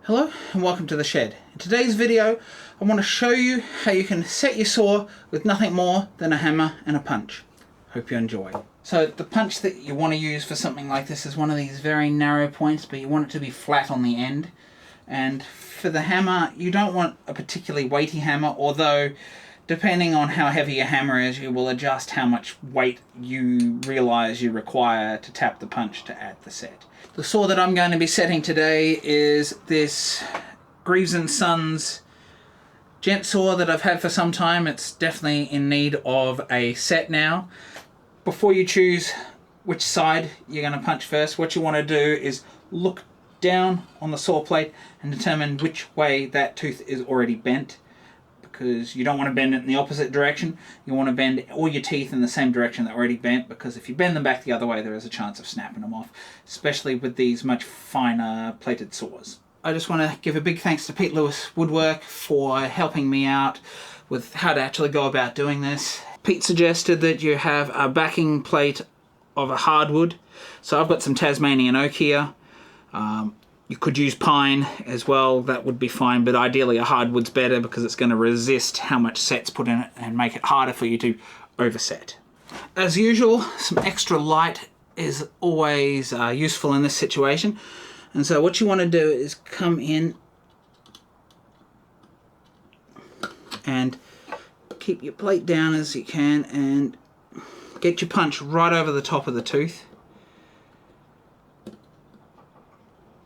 Hello and welcome to the shed. In today's video I want to show you how you can set your saw with nothing more than a hammer and a punch. Hope you enjoy. So the punch that you want to use for something like this is one of these very narrow points, but you want it to be flat on the end. And for the hammer, you don't want a particularly weighty hammer, although depending on how heavy your hammer is, you will adjust how much weight you realize you require to tap the punch to add the set. The saw that I'm going to be setting today is this Greaves & Sons gent saw that I've had for some time. It's definitely in need of a set now. Before you choose which side you're going to punch first, what you want to do is look down on the saw plate and determine which way that tooth is already bent, because you don't want to bend it in the opposite direction. You want to bend all your teeth in the same direction they're already bent, because if you bend them back the other way, there is a chance of snapping them off, especially with these much finer plated saws. I just want to give a big thanks to Pete Lewis Woodwork for helping me out with how to actually go about doing this. Pete suggested that you have a backing plate of a hardwood. So I've got some Tasmanian oak here. You could use pine as well, that would be fine, but ideally a hardwood's better because it's going to resist how much set's put in it and make it harder for you to overset. As usual, some extra light is always useful in this situation, and so what you want to do is come in and keep your plate down as you can and get your punch right over the top of the tooth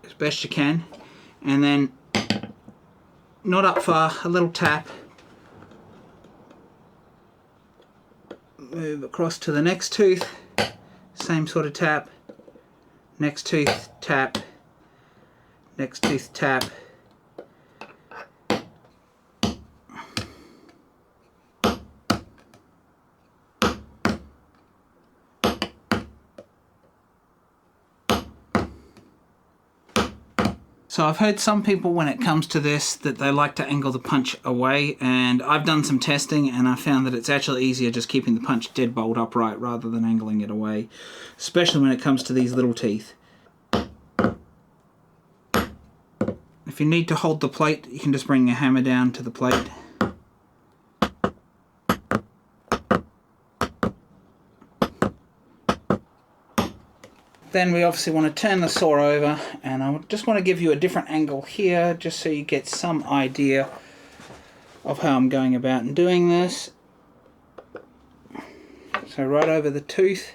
as best you can, and then not up far, a little tap, move across to the next tooth, same sort of tap, next tooth tap, next tooth tap. So I've heard some people, when it comes to this, that they like to angle the punch away, and I've done some testing and I found that it's actually easier just keeping the punch dead bolt upright rather than angling it away, especially when it comes to these little teeth. If you need to hold the plate, you can just bring your hammer down to the plate. Then we obviously want to turn the saw over, and I just want to give you a different angle here just so you get some idea of how I'm going about and doing this. So right over the tooth,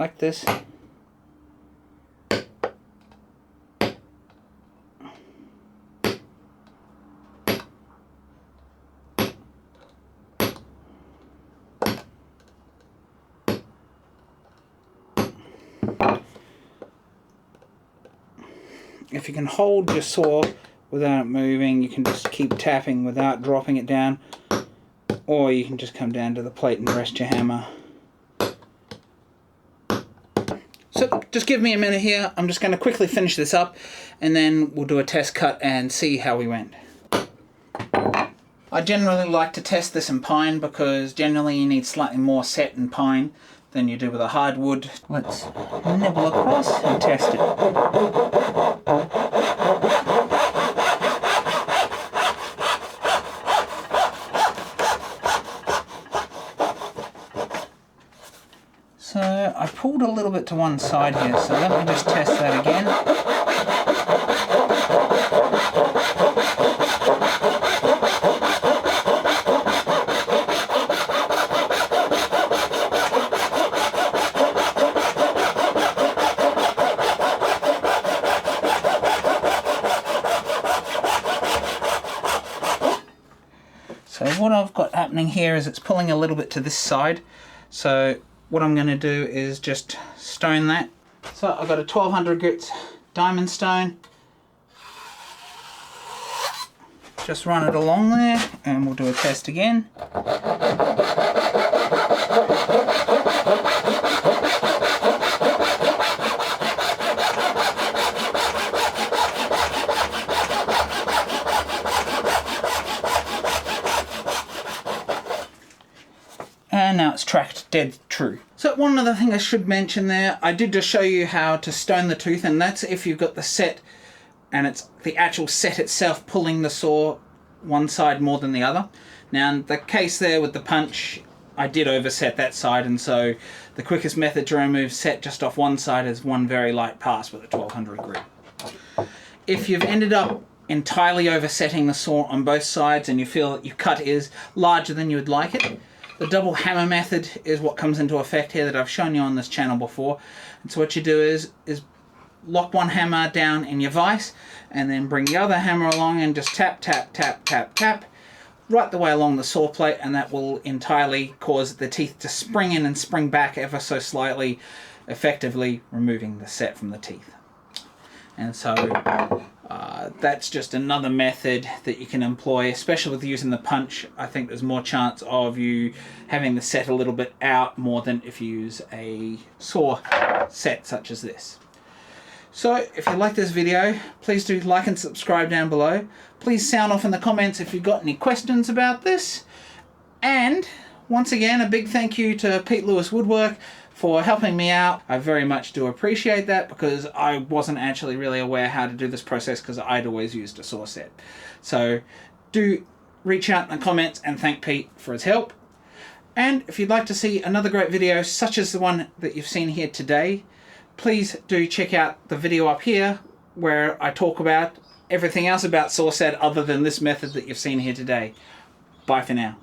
like this. If you can hold your saw without moving, you can just keep tapping without dropping it down, or you can just come down to the plate and rest your hammer. So just give me a minute here, I'm just going to quickly finish this up and then we'll do a test cut and see how we went. I generally like to test this in pine because generally you need slightly more set in pine than you do with a hardwood. Let's nibble across and test it. So I pulled a little bit to one side here, so let me just test that again. So what I've got happening here is it's pulling a little bit to this side. So what I'm going to do is just stone that. So I've got a 1200 grit diamond stone. Just run it along there and we'll do a test again. And now it's tracked dead true. So one other thing I should mention there, I did just show you how to stone the tooth, and that's if you've got the set and it's the actual set itself pulling the saw one side more than the other. Now in the case there with the punch, I did overset that side, and so the quickest method to remove set just off one side is one very light pass with a 1200 grit. If you've ended up entirely oversetting the saw on both sides and you feel that your cut is larger than you would like it, the double hammer method is what comes into effect here that I've shown you on this channel before. And so what you do is lock one hammer down in your vise and then bring the other hammer along and just tap, tap, tap, tap, tap right the way along the saw plate, and that will entirely cause the teeth to spring in and spring back ever so slightly, effectively removing the set from the teeth. And so that's just another method that you can employ, especially with using the punch. I think there's more chance of you having the set a little bit out more than if you use a saw set such as this. So if you like this video, please do like and subscribe down below. Please sound off in the comments if you've got any questions about this. And once again, a big thank you to Pete Lewis Woodwork for helping me out. I very much do appreciate that, because I wasn't actually really aware how to do this process because I'd always used a saw set. So do reach out in the comments and thank Pete for his help. And if you'd like to see another great video such as the one that you've seen here today, please do check out the video up here where I talk about everything else about saw set other than this method that you've seen here today. Bye for now.